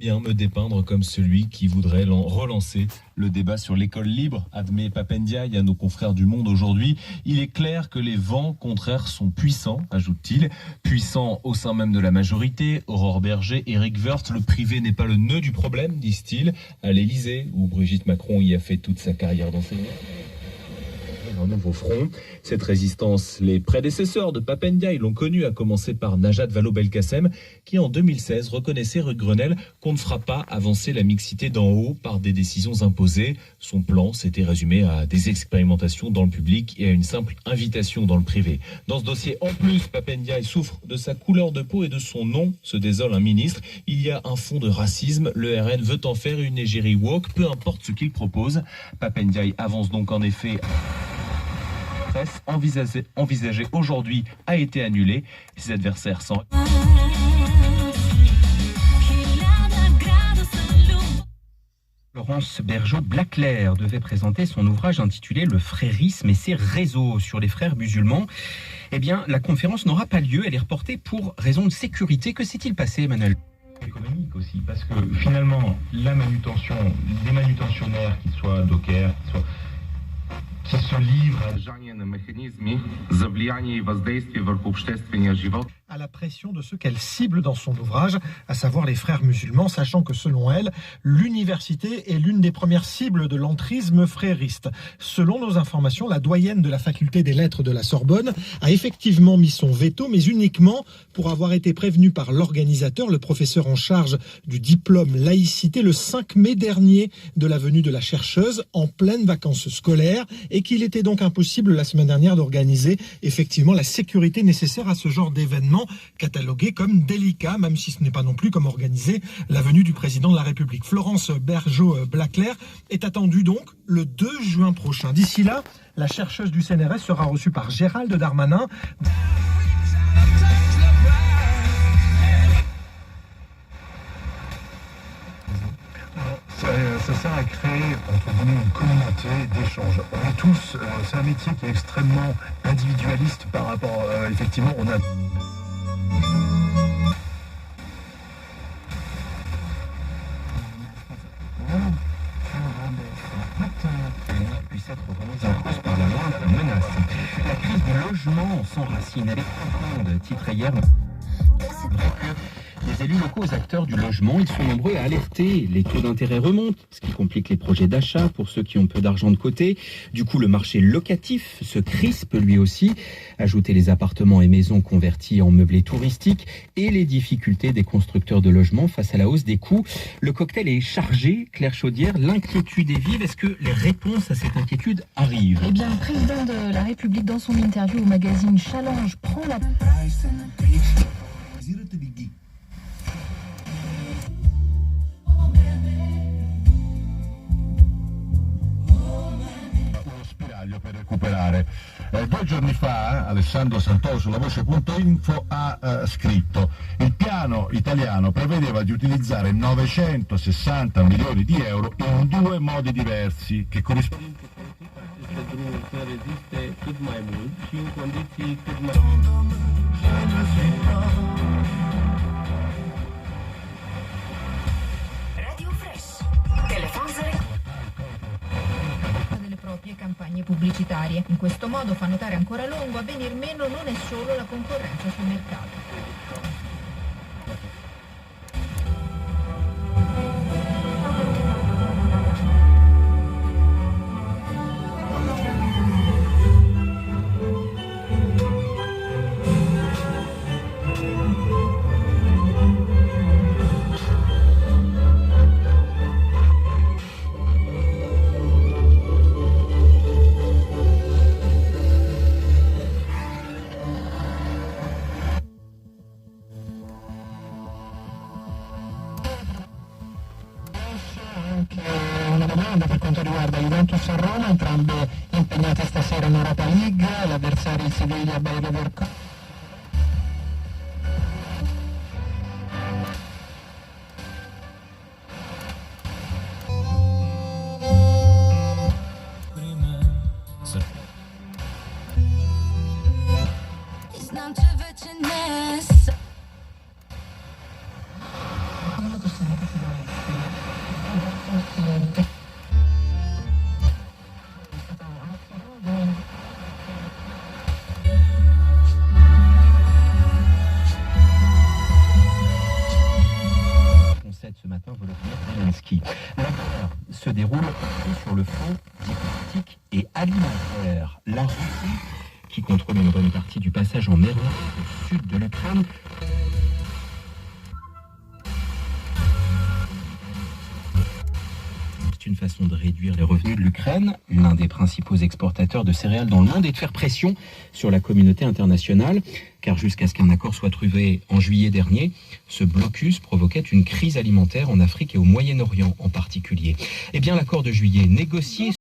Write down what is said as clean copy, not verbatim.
Bien me dépeindre comme celui qui voudrait relancer le débat sur l'école libre, admet Pape Ndiaye à nos confrères du Monde aujourd'hui. Il est clair que les vents contraires sont puissants, ajoute-t-il, puissants au sein même de la majorité. Aurore Berger, Éric Woerth, le privé n'est pas le nœud du problème, disent-ils, à l'Élysée, où Brigitte Macron y a fait toute sa carrière d'enseignante. Un nouveau front. Cette résistance, les prédécesseurs de Pape Ndiaye l'ont connue, à commencer par Najat Vallaud-Belkacem, qui en 2016 reconnaissait rue Grenelle qu'on ne fera pas avancer la mixité d'en haut par des décisions imposées. Son plan s'était résumé à des expérimentations dans le public et à une simple invitation dans le privé. Dans ce dossier, en plus, Pape Ndiaye souffre de sa couleur de peau et de son nom, se désole un ministre. Il y a un fond de racisme. Le RN veut en faire une égérie woke, peu importe ce qu'il propose. Pape Ndiaye avance donc en effet... envisagé aujourd'hui a été annulé. Ses adversaires sont... Laurence Bergeau-Blaclair devait présenter son ouvrage intitulé « Le frérisme et ses réseaux » sur les frères musulmans. Eh bien, la conférence n'aura pas lieu. Elle est reportée pour raison de sécurité. Que s'est-il passé, Emmanuel ? Économique aussi, parce que finalement, la manutention, les manutentionnaires, qu'ils soient dockers, qui se livrent à la pression de ceux qu'elle cible dans son ouvrage, à savoir les frères musulmans, sachant que selon elle, l'université est l'une des premières cibles de l'entrisme frériste. Selon nos informations, la doyenne de la faculté des lettres de la Sorbonne a effectivement mis son veto, mais uniquement pour avoir été prévenue par l'organisateur, le professeur en charge du diplôme laïcité, le 5 mai dernier de la venue de la chercheuse en pleine vacances scolaires, et qu'il était donc impossible la semaine dernière d'organiser effectivement la sécurité nécessaire à ce genre d'événement catalogué comme délicat, même si ce n'est pas non plus comme organiser la venue du président de la République. Florence Bergeau-Blaclair est attendue donc le 2 juin prochain. D'ici là, la chercheuse du CNRS sera reçue par Gérald Darmanin. Ça sert à créer, entre guillemets, une communauté d'échange. On est tous, c'est un métier qui est extrêmement individualiste par rapport, effectivement, on a... puisse être remise en cause par la moindre menace. La crise du logement s'enracine. Elle est profonde, titre hier. Les élus locaux aux acteurs du logement, ils sont nombreux à alerter. Les taux d'intérêt remontent, ce qui complique les projets d'achat pour ceux qui ont peu d'argent de côté. Du coup, le marché locatif se crispe lui aussi. Ajoutez les appartements et maisons convertis en meublés touristiques et les difficultés des constructeurs de logements face à la hausse des coûts. Le cocktail est chargé, Claire Chaudière. L'inquiétude est vive. Est-ce que les réponses à cette inquiétude arrivent ? Eh bien, le président de la République, dans son interview au magazine Challenge, prend la... Per recuperare. 2 giorni fa Alessandro Santoro sulla voce.info ha scritto: il piano italiano prevedeva di utilizzare 960 milioni di euro in 2 modi diversi che corrispondono Radio Fresh. Delle proprie campagne pubblicitarie. In questo modo, fa notare ancora Longo, a venir meno non è solo la concorrenza sul mercato. Una domanda per quanto riguarda Juventus e Roma, entrambe impegnate stasera in Europa League, l'avversario il Siviglia Bayer Leverkusen. Znaczy wyczyny. déroule sur le front diplomatique et alimentaire. La Russie, qui contrôle une bonne partie du passage en mer Noire au sud de l'Ukraine, une façon de réduire les revenus de l'Ukraine, l'un des principaux exportateurs de céréales dans le monde, et de faire pression sur la communauté internationale, car jusqu'à ce qu'un accord soit trouvé en juillet dernier, ce blocus provoquait une crise alimentaire en Afrique et au Moyen-Orient en particulier. Eh bien, l'accord de juillet négocié